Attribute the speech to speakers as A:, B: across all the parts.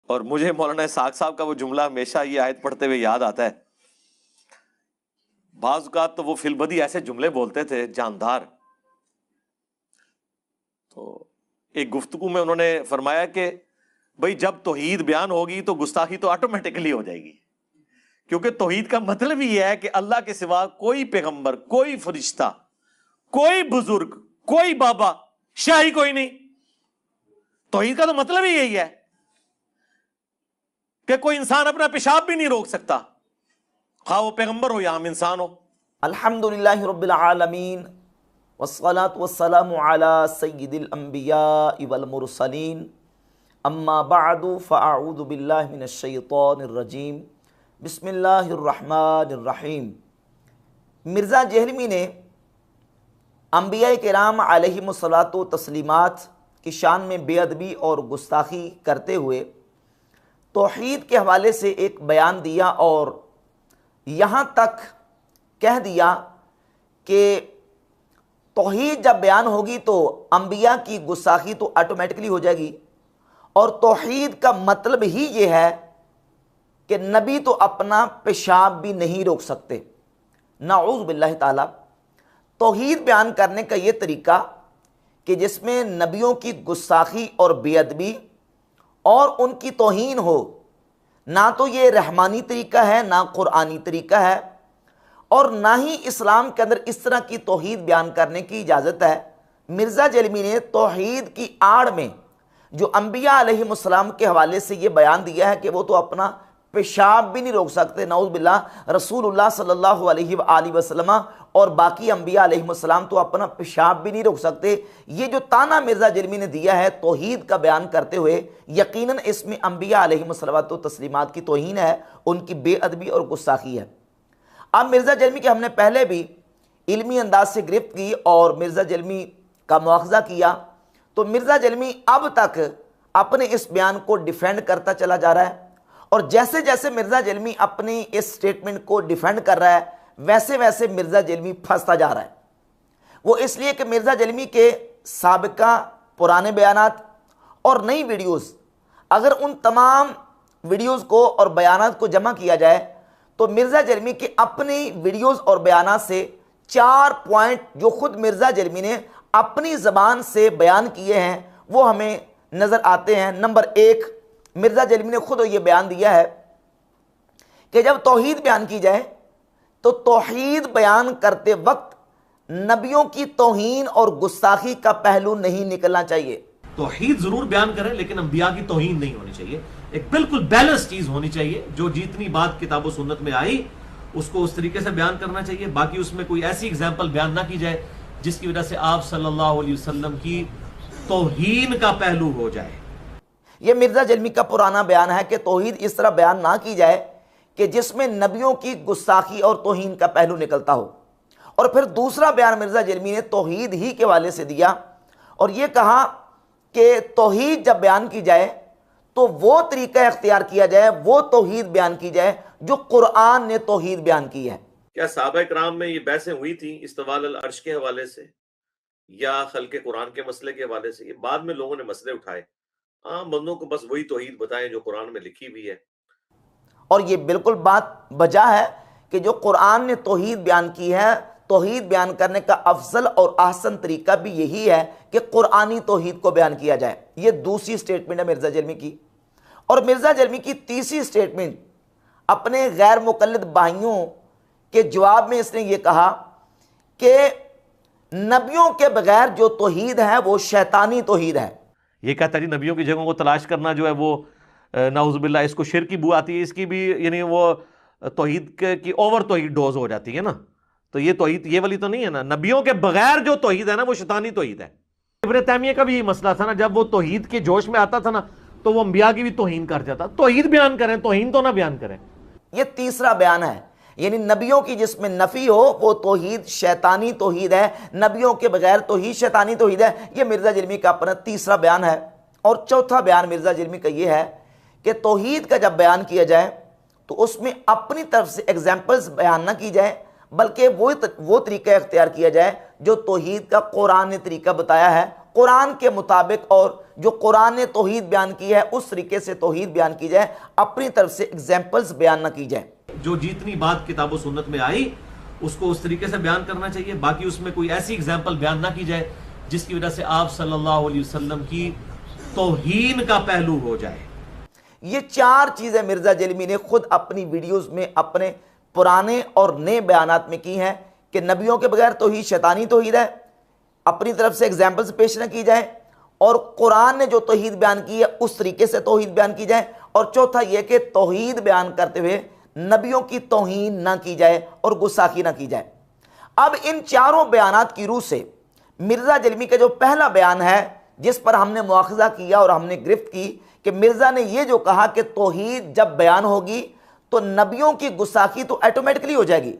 A: और मुझे मौलाना साग साहब का वो जुमला हमेशा ये आयत पढ़ते हुए याद आता है। बाज़ औक़ात तो वो फिलबदी ऐसे जुमले बोलते थे जानदार। तो एक गुफ्तगू में उन्होंने फरमाया कि भाई जब तौहीद बयान होगी तो गुस्ताखी तो ऑटोमेटिकली हो जाएगी, क्योंकि तौहीद का मतलब ही है कि अल्लाह के सिवा कोई पैगंबर, कोई फरिश्ता, कोई बुजुर्ग, कोई बाबा, शाही कोई नहीं। तौहीद का तो मतलब ही यही है कि कोई इंसान अपना पेशाब भी नहीं रोक सकता, खा वो पैगंबर हो या आम इंसान हो।
B: अल्हम्दुलिल्लाहि रब्बिल आलमीन वस्सलातु वस्सलामु अला सय्यिदिल अंबिया वल मुरसलीन अम्मा बअदु फ़अऊज़ु बिल्लाहि मिनश शैतानिर रजीम बिस्मिल्लाहिर रहमानिर रहीम। मिर्ज़ा जहलमी ने अंबिया किराम अलैहिमुस्सलातु तस्लीमात की शान में बेअदबी और गुस्ताखी करते हुए तौहीद के हवाले से एक बयान दिया और यहाँ तक कह दिया कि तौहीद जब बयान होगी तो अंबिया की गुस्ताखी तो ऑटोमेटिकली हो जाएगी, और तौहीद का मतलब ही ये है कि नबी तो अपना पेशाब भी नहीं रोक सकते। नाऊज़ बिल्लाहि ताला। तौहीद बयान करने का ये तरीका कि जिसमें नबियों की गुस्ताखी और बेअदबी और उनकी तौहीन हो, ना तो ये रहमानी तरीका है, ना कुरानी तरीका है, और ना ही इस्लाम के अंदर इस तरह की तौहीद बयान करने की इजाज़त है। मिर्ज़ा जहलमी ने तौहीद की आड़ में जो अंबिया अलैहिमुस्सलाम के हवाले से ये बयान दिया है कि वो तो अपना पेशाब भी नहीं रोक सकते, नाउज़ बिल्लाह, रसूलुल्लाह सल्लल्लाहु अलैहि वसल्लम और बाकी अंबिया अलैहिमुस्सलाम तो अपना पेशाब भी नहीं रोक सकते। ये जो ताना मिर्ज़ा जहलमी ने दिया है तौहीद का बयान करते हुए, यकीनन इसमें अंबिया अलैहिमुस्सलातो तस्लीमात की तौहीन है, उनकी बेअदबी और गुस्ताखी है। अब मिर्ज़ा जहलमी के हमने पहले भी इल्मी अंदाज से गिरफ्त की और मिर्ज़ा जहलमी का मुआखज़ा किया, तो मिर्ज़ा जहलमी अब तक अपने इस बयान को डिफेंड करता चला जा रहा है, और जैसे जैसे मिर्ज़ा जहलमी अपनी इस स्टेटमेंट को डिफेंड कर रहा है वैसे वैसे मिर्ज़ा जहलमी फंसता जा रहा है। वो इसलिए कि मिर्ज़ा जहलमी के साबिका पुराने बयानात और नई वीडियोस, अगर उन तमाम वीडियोस को और बयानात को जमा किया जाए तो मिर्ज़ा जहलमी के अपनी वीडियोस और बयानात से 4 पॉइंट जो खुद मिर्ज़ा जहलमी ने अपनी ज़बान से बयान किए हैं वो हमें नज़र आते हैं। नंबर 1, मिर्ज़ा जहलमी ने खुद ये बयान दिया है कि जब तौहीद बयान की जाए तो तौहीद बयान करते वक्त नबियों की तौहीन और गुस्ताखी का पहलू नहीं निकलना चाहिए।
A: तौहीद जरूर बयान करें लेकिन अंबिया की तौहीन नहीं होनी चाहिए। एक बिल्कुल बैलेंस चीज होनी चाहिए, जो जितनी बात किताब और सुन्नत में आई उसको उस तरीके से बयान करना चाहिए। बाकी उसमें कोई ऐसी एग्जाम्पल बयान ना की जाए जिसकी वजह से आप सल्लल्लाहु अलैहि वसल्लम की तौहीन का पहलू हो जाए।
B: यह मिर्ज़ा जहलमी का पुराना बयान है कि तौहीद इस तरह बयान ना की जाए कि जिसमें नबियों की गुस्ताखी और तौहीन का पहलू निकलता हो। और फिर दूसरा बयान मिर्ज़ा जहलमी ने तौहीद ही के वाले से दिया और यह कहा कि तौहीद जब बयान की जाए तो वो तरीका इख्तियार किया जाए, वो तौहीद बयान की जाए जो कुरान ने तौहीद बयान की है।
A: क्या सहाबा इकराम में ये बहसें हुई थी इस्तवाल अल अर्श के हवाले से या खल्के कुरान के मसले के हवाले से? ये बाद में लोगों ने मसले उठाए। आम बंदों को बस वही तौहीद बताएं जो कुरान में लिखी हुई है।
B: और ये बिल्कुल बात बजा है कि जो कुरान ने तौहीद बयान की है, तौहीद बयान करने का अफजल और आसन तरीका भी यही है कि कुरानी तौहीद को बयान किया जाए। ये दूसरी स्टेटमेंट है मिर्ज़ा जहलमी की। और मिर्ज़ा जहलमी की तीसरी स्टेटमेंट अपने गैर मुक़ल्लिद भाइयों के जवाब में इसने ये कहा कि नबियों के बगैर जो तौहीद है वो शैतानी तौहीद है।
A: ये कहता जी नबियों की जगहों को तलाश करना जो है वो नाउज़ुबिल्लाह इसको शिर्क की बू आती है, इसकी भी यानी वो तौहीद की ओवर तौहीद डोज हो जाती है ना। तो ये तौहीद ये वाली तो नहीं है ना, नबियों के बगैर जो तौहीद है ना वो शैतानी तौहीद है। इब्न तैमिया का भी यही मसला था ना, जब वो तौहीद के जोश में आता था ना तो वो अंबिया की भी तौहीन कर जाता। तौहीद बयान करें, तौहीन तो ना बयान करें।
B: ये तीसरा बयान है, यानी नबियों की जिसमें नफी हो वो तौहीद शैतानी तौहीद है, नबियों के बगैर तौहीद शैतानी तौहीद है। ये मिर्ज़ा जहलमी का अपना तीसरा बयान है। और चौथा बयान मिर्ज़ा जहलमी का ये है कि तौहीद का जब बयान किया जाए तो उसमें अपनी तरफ से एग्जाम्पल्स बयान ना की जाए, बल्कि वो तरीका इख्तियार किया जाए जो तौहीद का कुरान ने तरीका बताया है, कुरान के मुताबिक और जो कुरान ने तौहीद बयान की है उस तरीके से तौहीद बयान की जाए, अपनी तरफ से एग्जाम्पल्स बयान ना की जाए।
A: जो जितनी बात किताब और सुन्नत में आई उसको उस तरीके से बयान करना चाहिए, बाकी उसमें कोई ऐसी एग्जाम्पल बयान ना की जाए जिसकी वजह से आप सल्लल्लाहु अलैहि वसल्लम की तौहीन का पहलू हो जाए।
B: ये चार चीजें मिर्जा जलमी ने खुद अपनी वीडियोस में अपने पुराने और नए बयानात में की हैं कि नबियों के बगैर तौहीद शैतानी तौहीद है, अपनी तरफ से एग्जाम्पल्स पेश न की जाए, और कुरान ने जो तौहीद बयान की है उस तरीके से तौहीद बयान की जाए, और चौथा यह कि तौहीद बयान करते हुए नबियों की तौहीन ना की जाए और गुस्ताखी ना की जाए। अब इन चारों बयानात की रूह से मिर्जा जलमी का जो पहला बयान है जिस पर हमने मुआखजा किया और हमने गिरफ्त की कि मिर्जा ने यह जो कहा कि तौहीद जब बयान होगी तो नबियों की गुस्ताखी तो ऑटोमेटिकली हो जाएगी,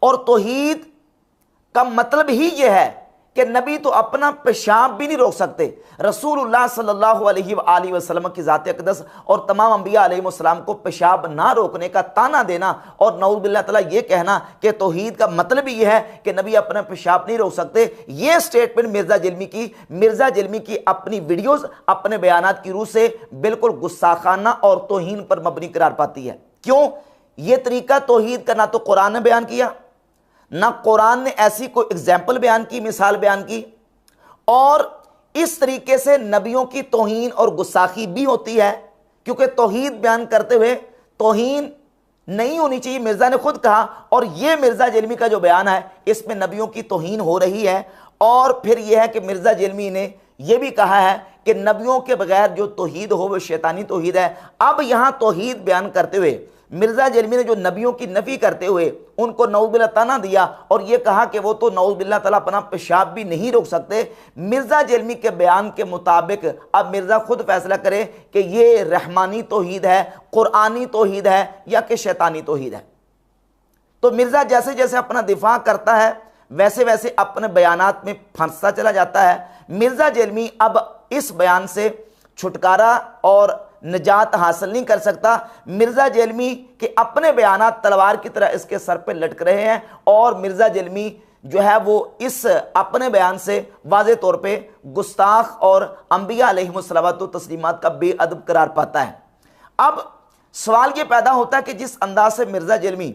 B: और तौहीद का मतलब ही यह है कि नबी तो अपना पेशाब भी नहीं रोक सकते। रसूलुल्लाह सल्लल्लाहु अलैहि वसल्लम की ज़ात अक़दस और तमाम अंबिया अलैहिस्सलाम को पेशाब ना रोकने का ताना देना और नऊज़ बिल्लाह ताला ये कहना कि तौहीद का मतलब ही यह है कि नबी अपना पेशाब नहीं रोक सकते, ये स्टेटमेंट मिर्जा जलमी की अपनी वीडियोज़ अपने बयानात की रूह से बिल्कुल गुस्साखाना और तौहीन पर मबनी करार पाती है। क्यों? ये तरीका तौहीद का ना तो कुरान ने बयान किया, ना कुरान ने ऐसी कोई एग्जाम्पल बयान की, मिसाल बयान की, और इस तरीके से नबियों की तौहीन और गुस्ताखी भी होती है, क्योंकि तौहीद बयान करते हुए तौहीन नहीं होनी चाहिए, मिर्जा ने खुद कहा। और यह मिर्जा जलमी का जो बयान है इसमें नबियों की तौहीन हो रही है। और फिर यह है कि मिर्जा जलमी ने यह भी कहा है कि नबियों के बगैर जो तौहीद हो वह शैतानी तौहीद है। अब यहां तौहीद बयान करते हुए मिर्जा जलमी ने जो नबियों की नफी करते हुए उनको नऊज़ बिल्लाह ताना दिया और यह कहा कि वो तो नऊज़ बिल्लाह ताला अपना पेशाब भी नहीं रोक सकते, मिर्जा जलमी के बयान के मुताबिक अब मिर्जा खुद फैसला करे कि ये रहमानी तौहीद है, कुरानी तौहीद है या कि शैतानी तौहीद है। तो मिर्जा जैसे जैसे अपना दिफा करता है वैसे वैसे अपने बयानात में फंसता चला जाता है। मिर्जा जलमी अब इस बयान से छुटकारा और निजात हासिल नहीं कर सकता। मिर्जा जलमी के अपने बयानात तलवार की तरह इसके सर पे लटक रहे हैं, और मिर्जा जलमी जो है वो इस अपने बयान से वाज़े तौर पे गुस्ताख और अंबिया अलैहिमुस्सलावतु तस्लीमात का बेअदब करार पाता है। अब सवाल ये पैदा होता है कि जिस अंदाज से मिर्जा जलमी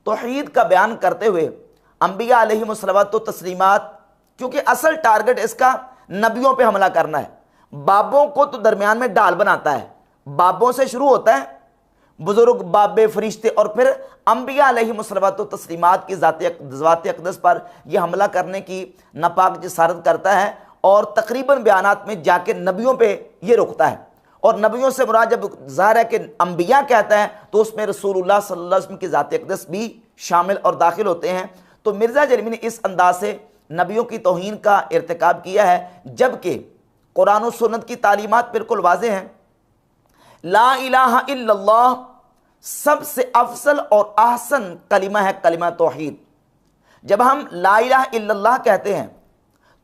B: तौहीद का बयान करते हुए अंबिया अलैहिमुस्सलावतु तस्लीमात, क्योंकि असल टारगेट इसका नबियों पे हमला करना है, बाबों को तो दरमियान में डाल बनाता है, बाबों से शुरू होता है, बुजुर्ग, बाबे, फरिश्ते, और फिर अंबिया अलैहिमुस्सलावतु तस्लीमात की ज़ात अक़दस पर यह हमला करने की नापाक जसारत करता है, और तकरीबन बयानात में जाके नबियों पे ये रुकता है। और नबियों से मुराद जब ज़ाहिर है कि अंबिया कहता है तो उसमें रसूलुल्लाह सल्लल्लाहु अलैहि वसल्लम की ज़ात अक़दस भी शामिल और दाखिल होते हैं। तो मिर्जा जलमी ने इस अंदाज से नबियों की तौहीन का इर्तिकाब किया है, जबकि कुरान और सुन्नत की तालीमात बिल्कुल वाज़ेह हैं। ला इलाहा इल्लल्लाह सबसे अफसल और ahsan कलिमा है, कलिमा तौहीद। जब हम ला इलाहा इल्लल्लाह कहते हैं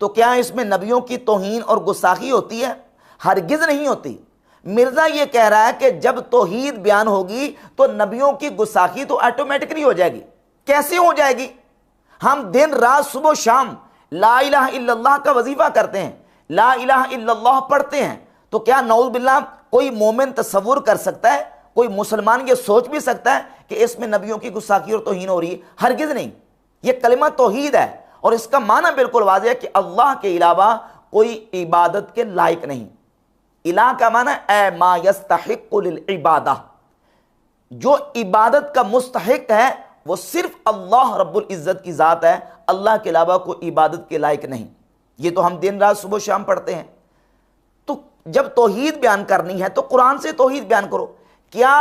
B: तो क्या इसमें नबियों की तौहीन और गुस्ताखी होती है? हरगिज़ नहीं होती। मिर्जा ये कह रहा है कि जब तौहीद बयान होगी तो नबियों की गुस्ताखी तो ऑटोमेटिकली हो जाएगी। कैसे हो जाएगी? हम दिन रात सुबह शाम ला इलाहा इल्लल्लाह का वजीफा करते हैं, ला इलाहा इल्लल्लाह पढ़ते हैं, तो क्या नऊज़ बिल्लाह कोई मोमिन तसव्वुर कर सकता है, कोई मुसलमान ये सोच भी सकता है कि इसमें नबियों की गुस्ताखी और तौहीन हो रही है? हरगिज़ नहीं। ये कलिमा तौहीद है और इसका माना बिल्कुल वाज़ेह है कि अल्लाह के अलावा कोई इबादत के लायक नहीं। इलाह का माना ए मा यस्तहिक्कु लिल इबादा, जो इबादत का मुस्तहिक है वो सिर्फ अल्लाह रब्बुल इज़्ज़त की ज़ात है, अल्लाह के अलावा कोई इबादत के लायक नहीं। ये तो हम दिन रात सुबह शाम पढ़ते हैं। तो जब तौहीद बयान करनी है तो कुरान से तौहीद बयान करो। क्या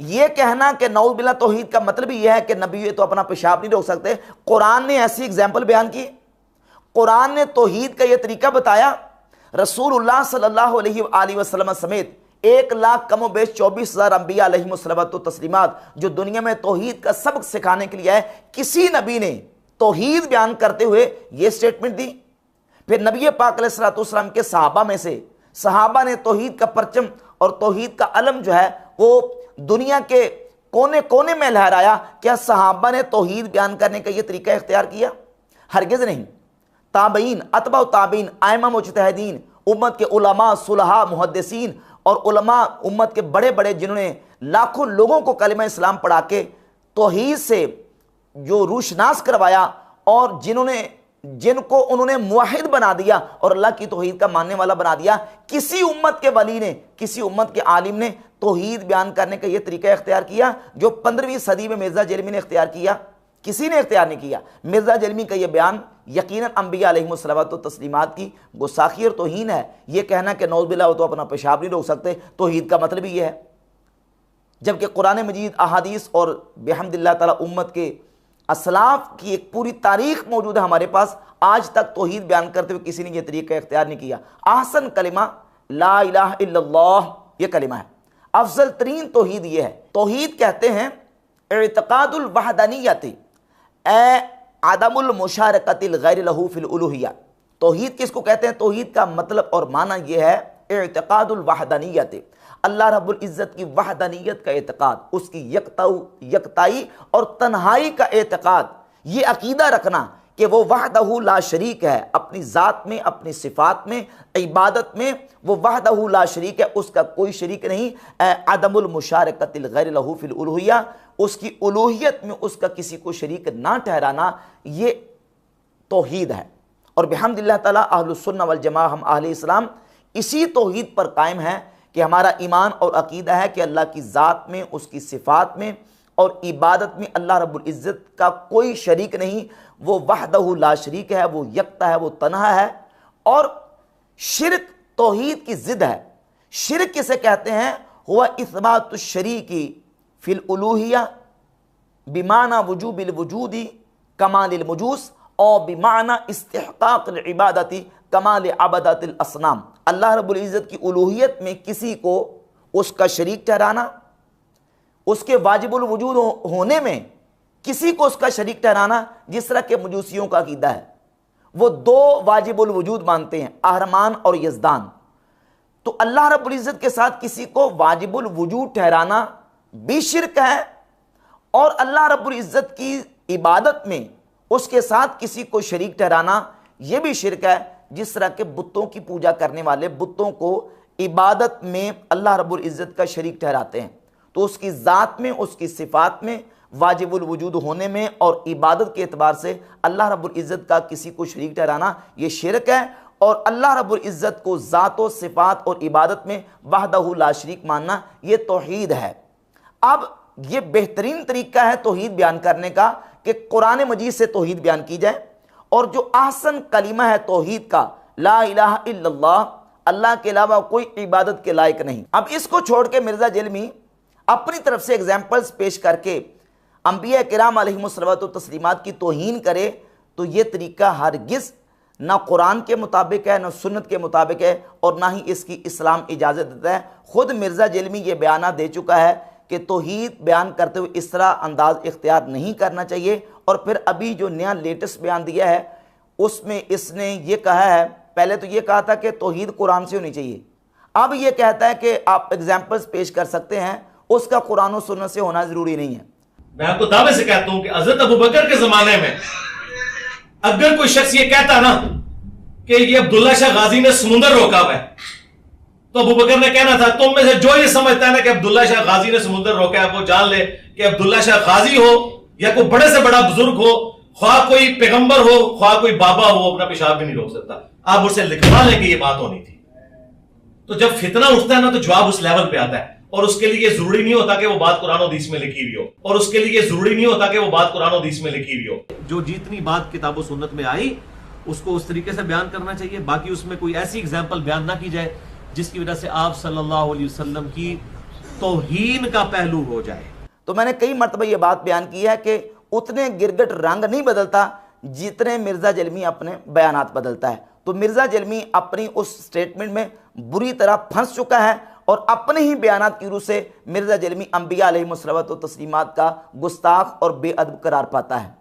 B: ये कहना कि नऊज़ बिल्लाह तौहीद का मतलब यह है कि नबी तो अपना पेशाब नहीं रोक सकते? कुरान ने ऐसी एग्जाम्पल बयान की, कुरान ने तौहीद का यह तरीका बताया। रसूलुल्लाह सल्लल्लाहु अलैहि वसल्लम समेत 1,00,000 कमो बेश 24,000 अंबिया अलैहिमुस्सलावतु तस्लीमात जो दुनिया में तौहीद का सबक सिखाने के लिए आए, किसी नबी ने तौहीद बयान करते हुए यह स्टेटमेंट दी? फिर नबी पाक अलैहिस्सलातु वस्सलाम के सहाबा में से सहाबा ने तौहीद का परचम और तौहीद का अलम जो है वो दुनिया के कोने कोने में लहराया। क्या सहाबा ने तौहीद बयान करने का यह तरीका इख्तियार किया? हरगिज़ नहीं। ताबईन, अतबा ताबईन, आइमा मुज्तहिदीन, उम्मत के उलमा, सुलहा, मुहद्दिसीन और उलमा उम्मत के बड़े बड़े जिन्होंने लाखों लोगों को कलिमा इस्लाम पढ़ा के तौहीद से जो रूशनास करवाया और जिनको उन्होंने मुवाहिद बना दिया और अल्लाह की तौहीद का मानने वाला बना दिया। किसी उम्मत के वली ने, किसी उम्मत के आलिम ने तौहीद बयान करने का यह तरीका इख्तियार किया जो 15वीं सदी में मिर्ज़ा जलमी ने इख्तियार किया? किसी ने इख्तियार नहीं किया। मिर्ज़ा जलमी का यह बयान यकीनन अंबिया अलैहिमुस्सलावत व तस्लीमात की गुस्ताखी और तौहीन है। यह कहना कि नौज़ुबिल्लाह वो तो अपना पेशाब नहीं रोक सकते, तौहीद का मतलब ही यह है। जबकि कुरान मजीद, अहादीस और बिहम्दिल्लाह ताला उम्मत के असलाफ की एक पूरी तारीख मौजूद है हमारे पास। आज तक तौहीद बयान करते हुए किसी ने यह तरीका इख्तियार नहीं किया। ahsan कलिमा ला इलाहा इल्लल्लाह यह कलिमा है। अफजल तरीन तौहीद यह है। तौहीद कहते हैं इत्क़ादुल वहदानियति आदमुल मुशारकतिल गैर लहू फिल उलूहिया। तौहीद किसको कहते हैं? तौहीद का मतलब और माना यह है इत्क़ादुल वहदानियति, अल्लाह रब्बुल इज़्ज़त की वहदानियत का एतक़ाद, उसकी यकताई और तन्हाई का एतक़ाद, ये अकीदा रखना कि वो वहदहू ला शरीक है, अपनी ज़ात में, अपनी सिफ़ात में, इबादत में वो वहदहू ला शरीक है, उसका कोई शरीक नहीं। अदमुल मुशारकतिल गैर लहू फिल उलूहिया, उसकी उलूहियत में उसका किसी को शरीक ना ठहराना, ये तौहीद है। और बिहम्दिल्लाह ताला अहलुस सुन्नह वल जमाअह, हम अहले इस्लाम इसी तौहीद पर कायम है कि हमारा ईमान और अकीदा है कि अल्लाह की ज़ात में, उसकी सिफ़ात में और इबादत में अल्लाह रब्बुल इज़्ज़त का कोई शरीक नहीं। वो वहदहू ला शरीक है, वो यकता है, वो तन्हा है। और शिरक तौहीद की ज़िद है। शिरक किसे कहते हैं? हुवा इस्बातुश शरीकी फिल उलूहिया बिमाना वजूबिल वजूदी कमालिल मुजूस और बिमाना इस्तिहक़ाक़िल इबादती कमाल अबदातिल असनाम। अल्लाह रब्बुल इज़्ज़त की उलूहियत में किसी को उसका शरीक ठहराना, उसके वाजिबुल वजूद होने में किसी को उसका शरीक ठहराना, जिस तरह के मजूसियों का अकीदा है। वो दो वाजिबुल वजूद मानते हैं, अहरमान और यज़दान। तो अल्लाह रब्बुल इज़्ज़त के साथ किसी को वाजिबुल वजूद ठहराना भी शिरक है और अल्लाह रब्बुल इज़्ज़त की इबादत में उसके साथ किसी को शरीक ठहराना यह भी शिरक है। जिस तरह के बुतों की पूजा करने वाले बुतों को इबादत में अल्लाह रब्बुल इज़्ज़त का शरीक ठहराते हैं, तो उसकी ज़ात में, उसकी सिफ़ात में, वाजिबुल वजूद होने में और इबादत के एतबार से अल्लाह रब्बुल इज़्ज़त का किसी को शरीक ठहराना ये शिरक है। और अल्लाह रब्बुल इज़्ज़त को ज़ात व सिफ़ात और इबादत में वहदहू ला शरीक मानना ये तौहीद है। अब ये बेहतरीन तरीका है तौहीद बयान करने का कि कुरान मजीद से तौहीद बयान की जाए। और जो ahsan कलिमा है तौहीद का, ला इलाहा इल्लल्लाह, अल्लाह के अलावा कोई इबादत के लायक नहीं। अब इसको छोड़ के मिर्ज़ा जलमी अपनी तरफ से एग्जाम्पल्स पेश करके अंबिया किराम अलैहिमुस्सलातो तस्लीमात की तौहीन करे, तो ये तरीका हरगिज़ ना कुरान के मुताबिक है, ना सुन्नत के मुताबिक है और ना ही इसकी इस्लाम इजाज़त देता है। ख़ुद मिर्ज़ा जलमी ये बयाना दे चुका है कि तौहीद बयान करते हुए इस तरह अंदाज इख्तियार नहीं करना चाहिए। और फिर अभी जो नया लेटेस्ट बयान दिया है उसमें इसने ये कहा है, पहले तो ये कहा था कि तौहीद कुरान से होनी चाहिए, अब ये कहता है कि आप एग्जाम्पल्स पेश कर सकते हैं, उसका कुरान और सुन्नत से होना जरूरी नहीं है।
C: मैं आपको दावे से कहता हूं कि हजरत अबू बकर के जमाने में अगर कोई शख्स ये कहता ना कि ये अब्दुल्ला शाह गाजी ने समुंदर रोका हुआ है, तो अबू बकर ने कहना था तुम में से जो ये समझता है ना कि अब्दुल्ला शाह गाजी ने समुंदर रोका है, वो जान ले कि अब्दुल्ला शाह गाजी हो या कोई बड़े से बड़ा बुजुर्ग हो, ख्वाह कोई पैगंबर हो, ख्वाह कोई बाबा हो, अपना पेशाब भी नहीं रोक सकता। आप उससे लिखवा लेंगे ये बात होनी थी। तो जब फितना उठता है ना तो जवाब उस लेवल पे आता है। और उसके लिए जरूरी नहीं होता कि वो बात कुरान और हदीस में लिखी हुई हो, और उसके लिए जरूरी नहीं होता कि वो बात कुरान और हदीस में लिखी हुई हो।
A: जो जितनी बात किताब और सुन्नत में आई उसको उस तरीके से बयान करना चाहिए। बाकी उसमें कोई ऐसी एग्जाम्पल बयान ना की जाए जिसकी वजह से आप सल्लल्लाहु अलैहि वसल्लम की तौहीन का पहलू हो जाए।
B: तो मैंने कई मरतबा ये बात बयान की है कि उतने गिरगिट रंग नहीं बदलता जितने मिर्ज़ा जलमी अपने बयानात बदलता है। तो मिर्ज़ा जलमी अपनी उस स्टेटमेंट में बुरी तरह फंस चुका है और अपने ही बयानात की रूह से मिर्ज़ा जलमी अंबिया अलैहिमुस्सलातो तस्लीमात का गुस्ताख और बेअदब करार पाता है।